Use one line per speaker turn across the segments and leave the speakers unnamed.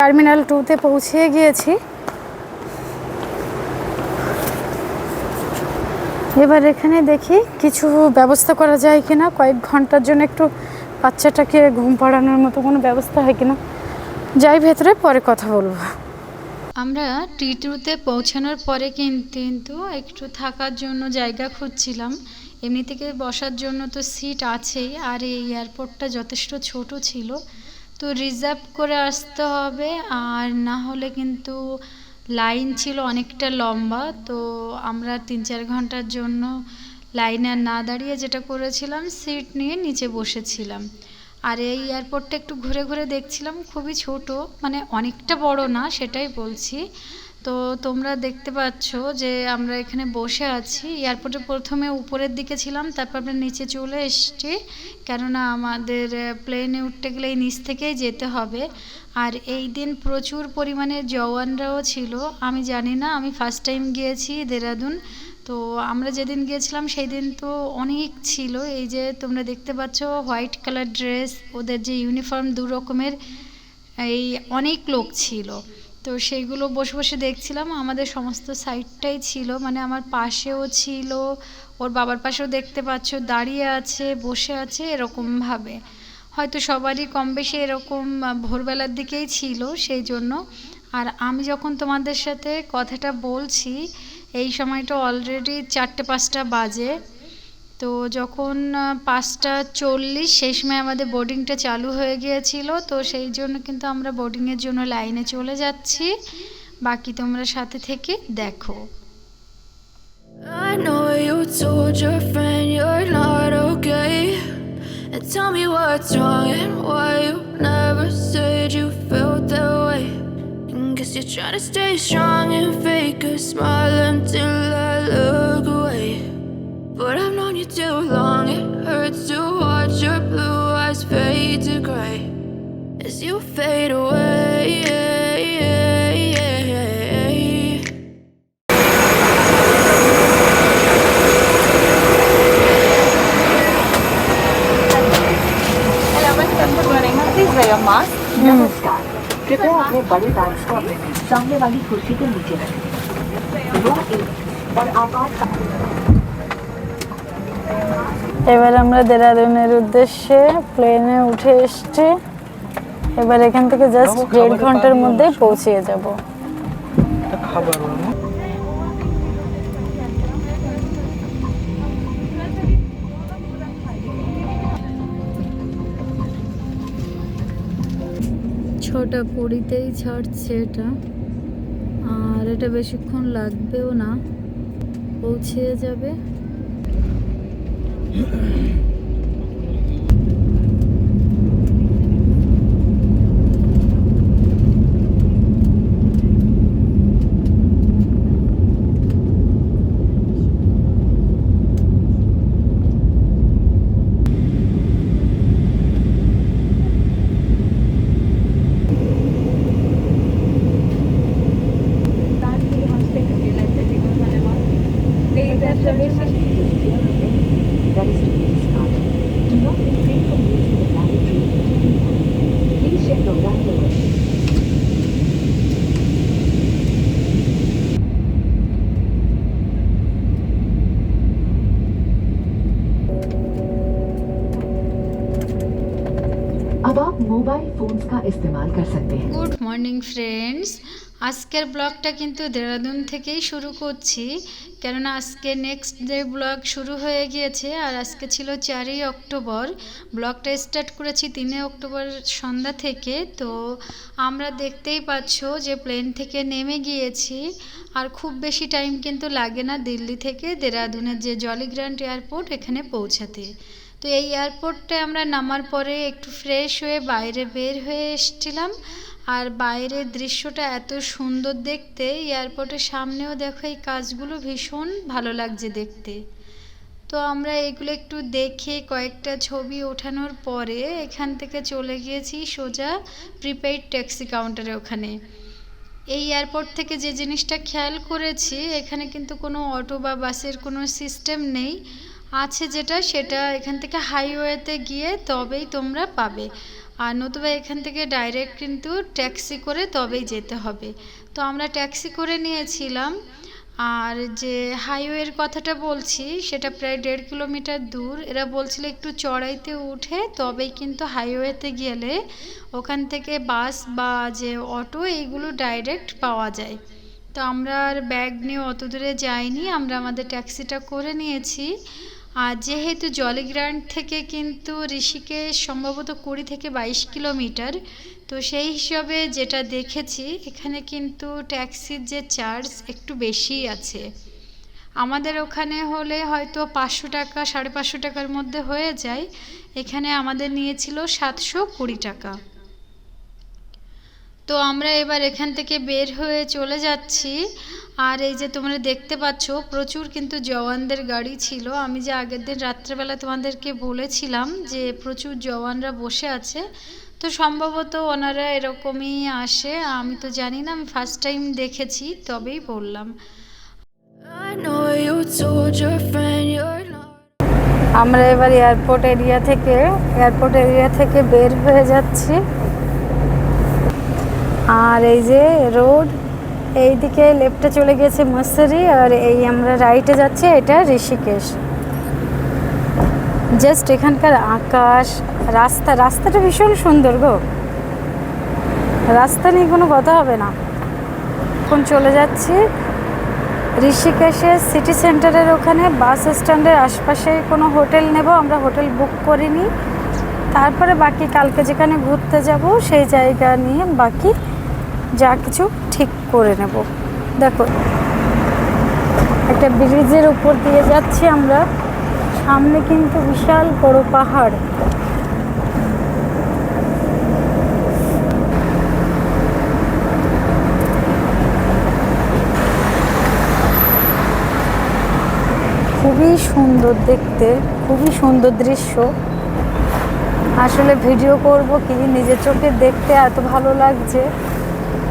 Terminal 2-তে পৌঁছে গিয়েছি। এবার এখানে দেখি কিছু ব্যবস্থা করা যায় কিনা, কয়েক ঘন্টার জন্য একটু বাচ্চাটাকে ঘুম পাড়ানোর মতো কোনো ব্যবস্থা হয় কিনা। যাই ভেতরে, পরে কথা বলবো।
আমরা টি2-তে পৌঁছানোর পরে কিন্তু একটু থাকার জন্য জায়গা খুঁজছিলাম। এমনি থেকে বসার জন্য তো সিট আছেই, আর এই এয়ারপোর্টটা যথেষ্ট ছোট ছিল, তো রিজার্ভ করে আসতে হবে, আর না হলে কিন্তু লাইন ছিল অনেকটা লম্বা। তো আমরা 3-4 ঘন্টার জন্য লাইনে না দাঁড়িয়ে যেটা করেছিলাম, সিট নিয়ে নিচে বসেছিলাম। আর এই এয়ারপোর্টটা একটু ঘুরে ঘুরে দেখছিলাম, খুবই ছোট, মানে অনেকটা বড় না, সেটাই বলছি। তো তোমরা দেখতে পাচ্ছ যে আমরা এখানে বসে আছি। এয়ারপোর্টে প্রথমে উপরের দিকে ছিলাম, তারপর আমরা নিচে চলে এসেছি, কেননা আমাদের প্লেনে উঠতে গেলে এই নিচ থেকেই যেতে হবে। আর এই দিন প্রচুর পরিমাণে জওয়ানরাও ছিল। আমি জানি না, আমি ফার্স্ট টাইম গিয়েছি দেরাদুন, তো আমরা যেদিন গিয়েছিলাম সেই দিন তো অনেক ছিল। এই যে তোমরা দেখতে পাচ্ছ হোয়াইট কালার ড্রেস, ওদের যে ইউনিফর্ম, দু রকমের, এই অনেক লোক ছিল। তো সেইগুলো বসে বসে দেখছিলাম। আমাদের সমস্ত সাইডটাই ছিল, মানে আমার পাশেও ছিল, ওর বাবার পাশেও দেখতে পাচ্ছ দাঁড়িয়ে আছে, বসে আছে, এরকমভাবে। হয়তো সবারই কম বেশি এরকম ভোরবেলার দিকেই ছিল, সেই জন্য। আর আমি যখন তোমাদের সাথে কথাটা বলছি, এই সময়টা অলরেডি 4-5টা বাজে। তো যখন 5:40 সেই সময় আমাদের বোর্ডিংটা চালু হয়ে গিয়েছিল, তো সেই জন্য কিন্তু আমরা বোর্ডিংয়ের জন্য লাইনে চলে যাচ্ছি। বাকি তোমরা সাথে থেকে দেখো।
I know you told your friend you're not okay, and tell me what's wrong and why you never said you felt that way. And guess you're trying to stay strong and fake a smile until I look away. But I've known you too long, it hurts to watch your blue eyes fade to gray as you fade away.
Please wear your mask. नमस्कार, कृपया अपने बड़े bags को अपने सामने वाली कुर्सी के नीचे रखें। रो 1 और आपातकाल।
এবার আমরা দেরাদুনের উদ্দেশ্যে প্লেনে উঠে এসেছি। এবার এখান থেকে জাস্ট 1.5 ঘন্টার মধ্যে পৌঁছে যাব।
ছটা কুড়িতেই ছাড়ছে এটা, আর এটা বেশিক্ষণ লাগবেও না, পৌঁছে যাবে।
अब आप मोबाइल फोन्स का इस्तेमाल कर सकते हैं।
গুড মর্নিং ফ্রেন্ডস, আজকের ব্লগটা কিন্তু দেরাদুন থেকেই শুরু করছি, কেননা আজকে নেক্সট ডে ব্লগ শুরু হয়ে গিয়েছে। আর আজকে ছিল 4ই অক্টোবর, ব্লগটা স্টার্ট করেছি 3 অক্টোবর সন্ধ্যা থেকে। তো আমরা দেখতেই পাচ্ছ যে প্লেন থেকে নেমে গিয়েছি, আর খুব বেশি টাইম কিন্তু লাগে না দিল্লি থেকে দেরাদুনের যে জলিগ্রান্ট এয়ারপোর্ট এখানে পৌঁছাতে। তো এই এয়ারপোর্টে আমরা নামার পরে একটু ফ্রেশ হয়ে বাইরে বের হয়ে এসেছিলাম। আর বাইরের দৃশ্যটা এত সুন্দর দেখতে, এয়ারপোর্টের সামনেও দেখো এই কাজগুলো ভীষণ ভালো লাগছে দেখতে। তো আমরা এগুলো একটু দেখে কয়েকটা ছবি ওঠানোর পরে এখান থেকে চলে গিয়েছি সোজা প্রিপেইড ট্যাক্সি কাউন্টারে। ওখানে এই এয়ারপোর্ট থেকে যে জিনিসটা খেয়াল করেছি, এখানে কিন্তু কোনো অটো বা বাসের কোনো সিস্টেম নেই। আছে যেটা, সেটা এখান থেকে হাইওয়েতে গিয়ে তবেই তোমরা পাবে। আর নতুবা এখান থেকে ডাইরেক্ট কিন্তু ট্যাক্সি করে তবেই যেতে হবে। তো আমরা ট্যাক্সি করে নিয়েছিলাম। আর যে হাইওয়ের কথাটা বলছি সেটা প্রায় 1.5 কিলোমিটার দূর। এরা বলছিল একটু চড়াইতে উঠে তবেই কিন্তু হাইওয়েতে গেলে ওখান থেকে বাস বা যে অটো এইগুলো ডাইরেক্ট পাওয়া যায়। তো আমরা আর ব্যাগ নিয়ে অত দূরে যাইনি, আমরা আমাদের ট্যাক্সিটা করে নিয়েছি। আর যেহেতু জলিগ্রান্ট থেকে কিন্তু ঋষিকেশ সম্ভবত 20 থেকে 22 কিলোমিটার, তো সেই হিসাবে যেটা দেখেছি এখানে কিন্তু ট্যাক্সির যে চার্জ একটু বেশিই আছে। আমাদের ওখানে হলে হয়তো 500 টাকা 550 টাকার মধ্যে হয়ে যায়, এখানে আমাদের নিয়েছিল 720 টাকা। তো আমরা এবার এখান থেকে বের হয়ে চলে যাচ্ছি। আর এই যে তোমরা দেখতে পাচ্ছ প্রচুর কিন্তু জওয়ানদের গাড়ি ছিল। আমি যে আগের দিন রাত্রেবেলা তোমাদেরকে বলেছিলাম যে প্রচুর জওয়ানরা বসে আছে, তো সম্ভবত ওনারা এরকমই আসে। আমি তো জানি না, আমি ফার্স্ট টাইম দেখেছি তবেই বললাম।
I know you told your friend you're not.
আমরা এবার এয়ারপোর্ট এরিয়া থেকে বের হয়ে যাচ্ছি। আর এই যে রোড, এইদিকে লেফটে চলে গেছে মসুরি, আর এই আমরা রাইটে যাচ্ছি, এটা ঋষিকেশ। জাস্ট এখানকার আকাশ, রাস্তাটা ভীষণ সুন্দর গো, রাস্তা নিয়ে কোনো কথা হবে না। এখন চলে যাচ্ছি ঋষিকেশের সিটি সেন্টারের ওখানে, বাস স্ট্যান্ডের আশপাশে কোনো হোটেল নেব। আমরা হোটেল বুক করিনি, তারপরে বাকি কালকে যেখানে ঘুরতে যাব সেই জায়গা নিয়ে বাকি যা কিছু ঠিক করে নেব। দেখো একটা ব্রিজের উপর দিয়ে যাচ্ছি আমরা, সামনে কিন্তু বিশাল বড় পাহাড়। খুবই সুন্দর দেখতে, খুবই সুন্দর দৃশ্য। আসলে ভিডিও করব কি, নিজের চোখে দেখতে এত ভালো লাগছে,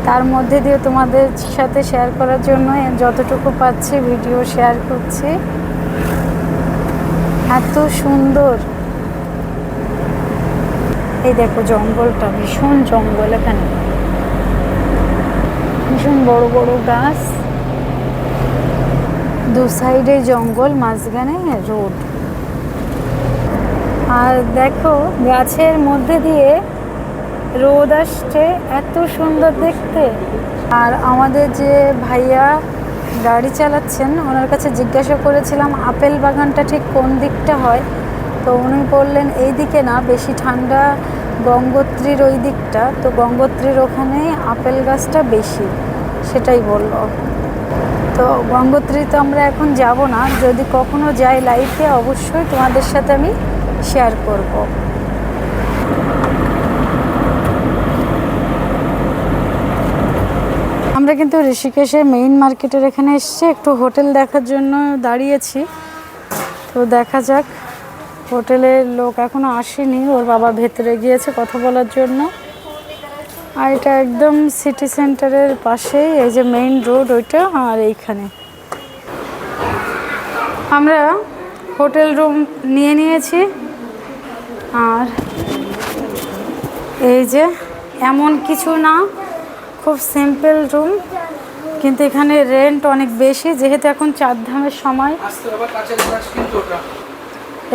তার মধ্যে দিয়ে তোমাদের সাথে শেয়ার করার জন্য যতটুকু পাচ্ছি ভিডিও শেয়ার করছি। এত সুন্দর। এই দেখো জঙ্গলটা, ভীষণ জঙ্গল, এখানে ভীষণ বড় বড় গাছ, দু সাইডে জঙ্গল, মাঝখানে রোড। আর দেখো গাছের মধ্যে দিয়ে রোদ আসছে, এত সুন্দর দেখতে। আর আমাদের যে ভাইয়া গাড়ি চালাচ্ছেন ওনার কাছে জিজ্ঞাসা করেছিলাম আপেল বাগানটা ঠিক কোন দিকটা হয়, তো উনি বললেন এই দিকে না, বেশি ঠান্ডা গঙ্গোত্রীর ওই দিকটা, তো গঙ্গোত্রীর ওখানে আপেল গাছটা বেশি, সেটাই বলল। তো গঙ্গোত্রী তো আমরা এখন যাব না, যদি কখনো যাই লাইফে অবশ্যই তোমাদের সাথে আমি শেয়ার করব। আমরা কিন্তু ঋষিকেশের মেইন মার্কেটের এখানে এসেছি, একটু হোটেল দেখার জন্য দাঁড়িয়েছি। তো দেখা যাক, হোটেলের লোক এখনো আসেনি, ওর বাবা ভেতরে গিয়েছে কথা বলার জন্য। আর এটা একদম সিটি সেন্টারের পাশেই, এই যে মেইন রোড ওইটা, আর এইখানে আমরা হোটেল রুম নিয়ে নিয়েছি। আর এই যে এমন কিছু না, খুব সিম্পল রুম, কিন্তু এখানে রেন্ট অনেক বেশি, যেহেতু এখন 4 ধামের সময়।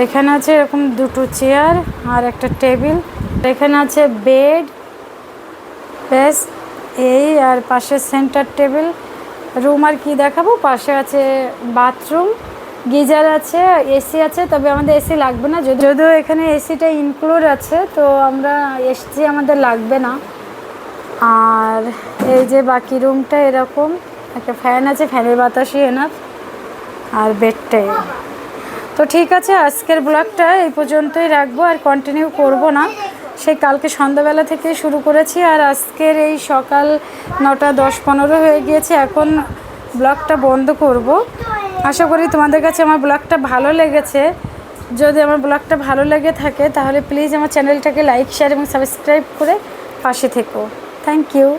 এখানে আছে এরকম 2টো চেয়ার আর একটা টেবিল, এখানে আছে বেড, বেশ এই, আর পাশে সেন্টার টেবিল। রুম আর কি দেখাবো, পাশে আছে বাথরুম, গিজার আছে, এসি আছে, তবে আমাদের এসি লাগবে না, যদিও এখানে এসিটা ইনক্লুড আছে, তো আমরা এসি আমাদের লাগবে না। আর এই যে বাকি রুমটা এরকম, একটা ফ্যান আছে, ফ্যানের বাতাসই এনাফ, আর বেডটাই। তো ঠিক আছে, আজকের ব্লগটা এই পর্যন্তই রাখবো, আর কন্টিনিউ করব না। সেই কালকে সন্ধ্যাবেলা থেকে শুরু করেছি, আর আজকের এই সকাল 9টা 10-15 হয়ে গিয়েছে, এখন ব্লগটা বন্ধ করব। আশা করি তোমাদের কাছে আমার ব্লগটা ভালো লেগেছে। যদি আমার ব্লগটা ভালো লেগে থাকে তাহলে প্লিজ আমার চ্যানেলটাকে লাইক, শেয়ার এবং সাবস্ক্রাইব করে পাশে থেকো। Thank you.